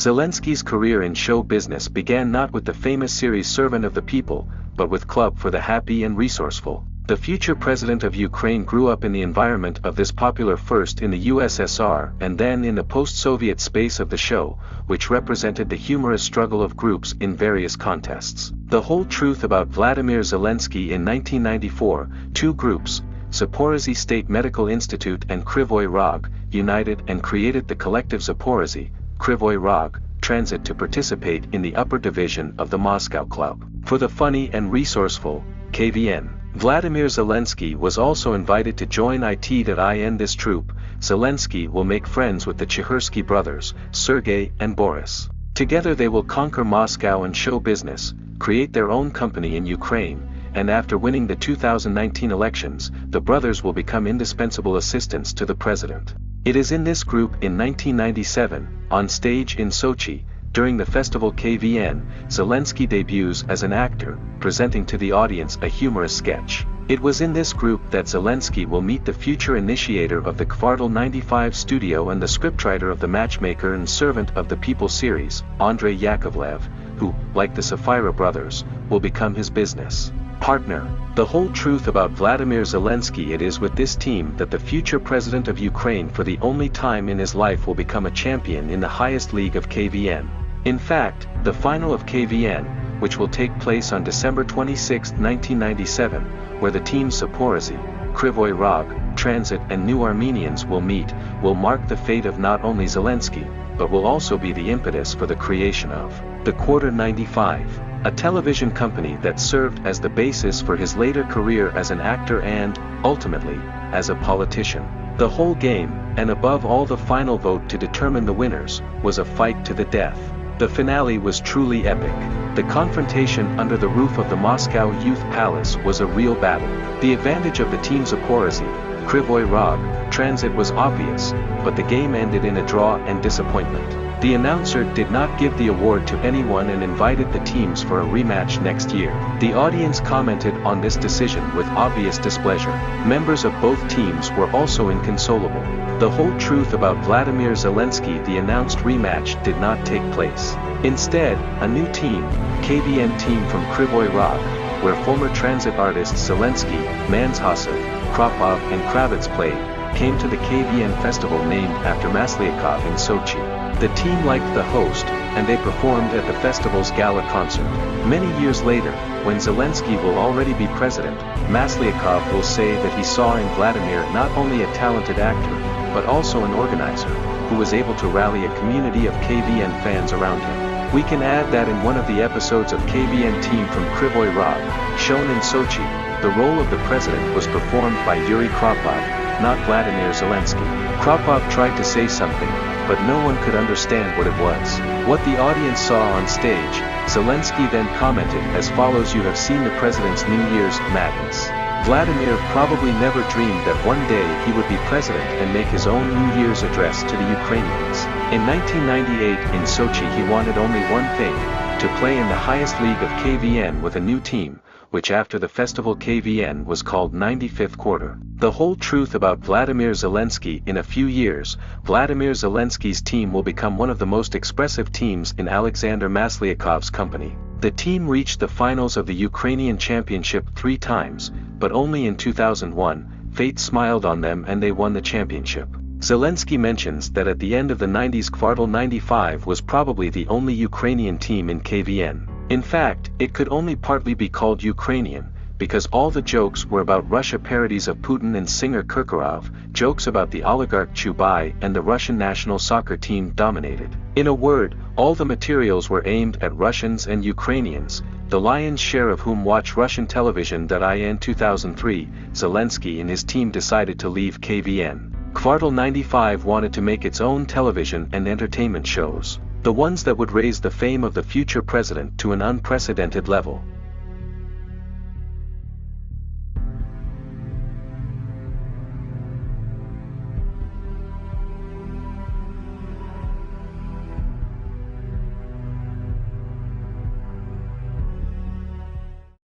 Zelensky's career in show business began not with the famous series Servant of the People, but with Club for the Happy and Resourceful. The future president of Ukraine grew up in the environment of this popular first in the USSR and then in the post-Soviet space of the show, which represented the humorous struggle of groups in various contests. The whole truth about Vladimir Zelensky in 1994, two groups, Zaporozhye State Medical Institute and Krivoy Rog, united and created the collective Zaporozhye, Krivoy Rog, Transit to participate in the upper division of the Moscow Club. For the Funny and Resourceful, KVN. Vladimir Zelensky was also invited to join it.in this troupe. Zelensky will make friends with the Chehersky brothers, Sergei and Boris. Together they will conquer Moscow and show business, create their own company in Ukraine, and after winning the 2019 elections, the brothers will become indispensable assistants to the president. It is in this group in 1997, on stage in Sochi, during the festival KVN, Zelensky debuts as an actor, presenting to the audience a humorous sketch. It was in this group that Zelensky will meet the future initiator of the Kvartal 95 studio and the scriptwriter of the Matchmaker and Servant of the People series, Andrei Yakovlev, who, like the Sapphira brothers, will become his business partner. The whole truth about Vladimir Zelensky. It is with this team that the future president of Ukraine for the only time in his life will become a champion in the highest league of KVN. In fact, the final of KVN, which will take place on December 26, 1997, where the teams Zaporozhye, Krivoy Rog, Transit and New Armenians will meet, will mark the fate of not only Zelensky, but will also be the impetus for the creation of the Quarter 95, a television company that served as the basis for his later career as an actor and, ultimately, as a politician. The whole game, and above all the final vote to determine the winners, was a fight to the death. The finale was truly epic. The confrontation under the roof of the Moscow Youth Palace was a real battle. The advantage of the team Zaporozhye, Krivoy Rog, Transit was obvious, but the game ended in a draw and disappointment. The announcer did not give the award to anyone and invited the teams for a rematch next year. The audience commented on this decision with obvious displeasure. Members of both teams were also inconsolable. The whole truth about Vladimir Zelensky. The announced rematch did not take place. Instead, a new team, KVN team from Krivoy Rog, where former Transit artists Zelensky, Manzhasov, Kropov and Kravets played, came to the KVN festival named after Maslyakov in Sochi. The team liked the host, and they performed at the festival's gala concert. Many years later, when Zelensky will already be president, Maslyakov will say that he saw in Vladimir not only a talented actor, but also an organizer, who was able to rally a community of KVN fans around him. We can add that in one of the episodes of KVN team from Krivoy Rog, shown in Sochi, the role of the president was performed by Yuri Kropov, not Vladimir Zelensky. Kropov tried to say something, but no one could understand what it was. What the audience saw on stage, Zelensky then commented as follows: "You have seen the president's New Year's madness." Vladimir probably never dreamed that one day he would be president and make his own New Year's address to the Ukrainians. In 1998 in Sochi he wanted only one thing, to play in the highest league of KVN with a new team, which after the festival KVN was called 95th Quarter. The whole truth about Vladimir Zelensky. In a few years, Vladimir Zelensky's team will become one of the most expressive teams in Alexander Maslyakov's company. The team reached the finals of the Ukrainian Championship 3 times, but only in 2001, fate smiled on them and they won the championship. Zelensky mentions that at the end of the 90s Kvartal 95 was probably the only Ukrainian team in KVN. In fact, it could only partly be called Ukrainian, because all the jokes were about Russia. Parodies of Putin and singer Kirkorov, jokes about the oligarch Chubai and the Russian national soccer team dominated. In a word, all the materials were aimed at Russians and Ukrainians, the lion's share of whom watch Russian television. In 2003, Zelensky and his team decided to leave KVN. Kvartal 95 wanted to make its own television and entertainment shows, the ones that would raise the fame of the future president to an unprecedented level.